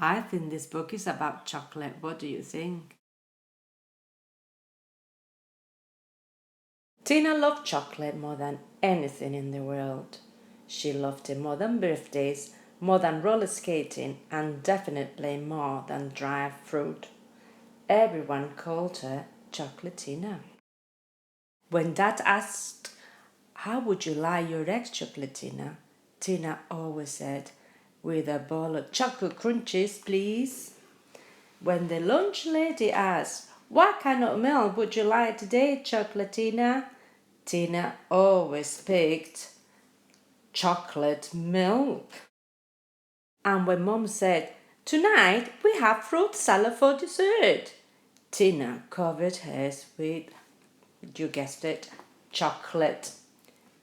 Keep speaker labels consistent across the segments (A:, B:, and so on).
A: I think this book is about chocolate. What do you think? Tina loved chocolate more than anything in the world. She loved it more than birthdays, more than roller skating, and definitely more than dry fruit. Everyone called her Chocolatina. When Dad asked, "How would you like your eggs, Chocolatina?" Tina always said, "With a bowl of chocolate crunchies, please." When the lunch lady asked, "What kind of milk would you like today, Chocolatina?" Tina always picked chocolate milk. And when Mom said, "Tonight we have fruit salad for dessert," Tina covered hers with, you guessed it, chocolate.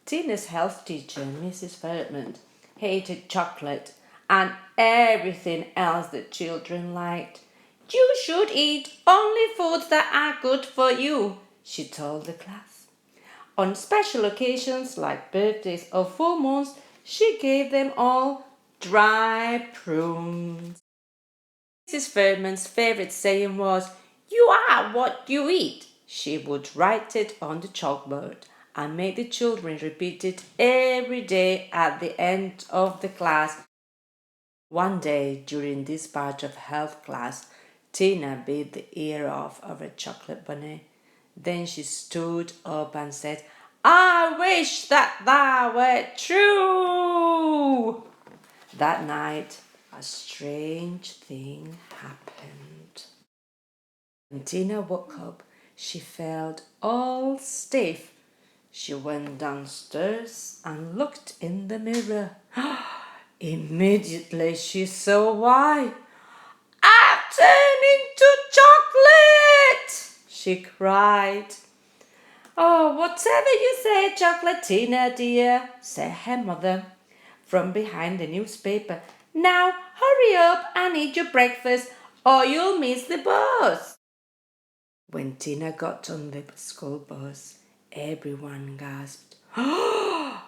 A: Tina's health teacher, Mrs. Feldman, hated chocolate and everything else that children liked. "You should eat only foods that are good for you," she told the class. On special occasions like birthdays or full moons, she gave them all dry prunes. Mrs. Feldman's favorite saying was, "You are what you eat." She would write it on the chalkboard and make the children repeat it every day at the end of the class. One day during this part of health class, Tina bit the ear off of a chocolate bunny. Then she stood up and said, "I wish that were true." That night, a strange thing happened. When Tina woke up, she felt all stiff. She went downstairs and looked in the mirror. Immediately she saw why. "I've turned into chocolate!" she cried. "Oh, whatever you say, Chocolatina, dear," said her mother from behind the newspaper. "Now hurry up and eat your breakfast or you'll miss the bus." When Tina got on the school bus, everyone gasped. "Oh!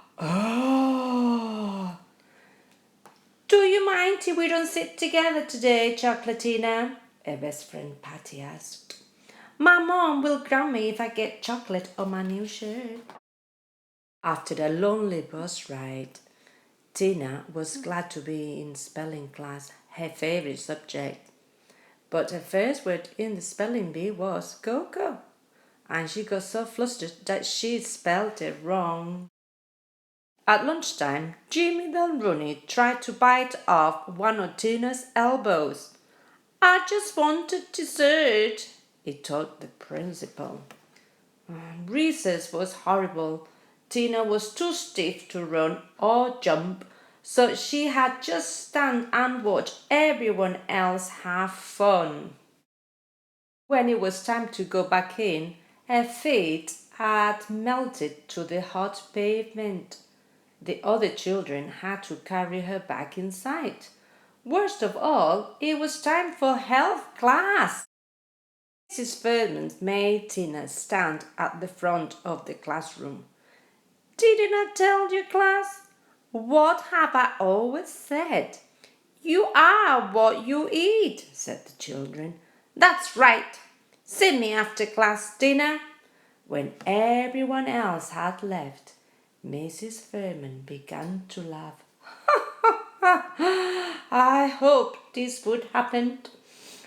A: Do you mind if we don't sit together today, Chocolatina?" her best friend Patty asked. "My mom will ground me if I get chocolate on my new shirt." After the lonely bus ride, Tina was glad to be in spelling class, her favorite subject. But her first word in the spelling bee was "go-go," and she got so flustered that she spelled it wrong. At lunchtime, Jimmy the Rooney tried to bite off one of Tina's elbows. "I just wanted dessert," he told the principal. Recess was horrible. Tina was too stiff to run or jump, so she had just stand and watch everyone else have fun. When it was time to go back in, her feet had melted to the hot pavement. The other children had to carry her back inside. Worst of all, it was time for health class. Mrs. Furman made Tina stand at the front of the classroom. "Didn't I tell you, class? What have I always said? You are what you eat," said the children. "That's right. See me after class dinner." When everyone else had left, Mrs. Furman began to laugh. "I hoped this would happen.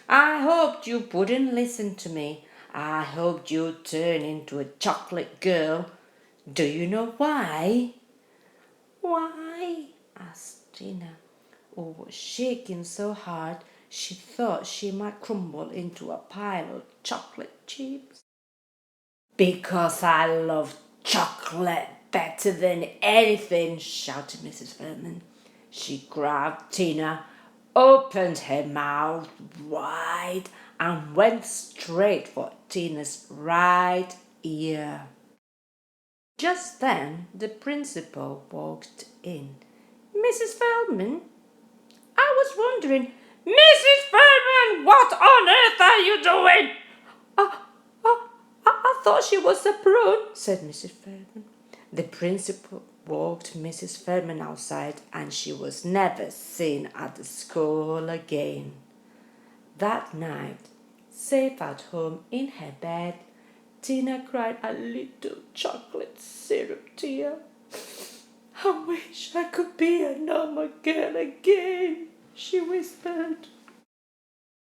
A: I hoped you wouldn't listen to me. I hoped you'd turn into a chocolate girl. Do you know why?" "Why?" asked Tina, who was shaking so hard she thought she might crumble into a pile of chocolate chips. "Because I love chocolate better than anything," shouted Mrs. Furman. She grabbed Tina, opened her mouth wide, and went straight for Tina's right ear. Just then the principal walked in. "Mrs. Feldman?" "I was wondering." "Mrs. Feldman, what on earth are you doing?" I thought she was a prune," said Mrs. Feldman. The principal walked Mrs. Furman outside, and she was never seen at the school again. That night, safe at home in her bed, Tina cried a little chocolate syrup tear. I wish I could be a normal girl again, she whispered.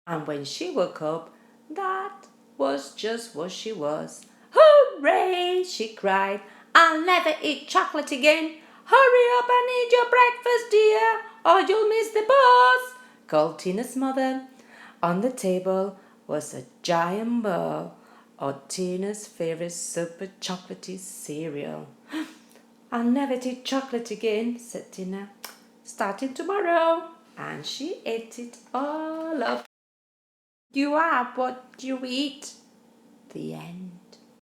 A: And when she woke up, that was just what she was. Hooray! She cried. I'll never eat chocolate again. Hurry up and eat your breakfast, dear, or you'll miss the bus, called Tina's mother. On the table was a giant bowl of Tina's favorite super chocolatey cereal. I'll never eat chocolate again, said Tina, starting tomorrow. And she ate it all up. You are what you eat. The end.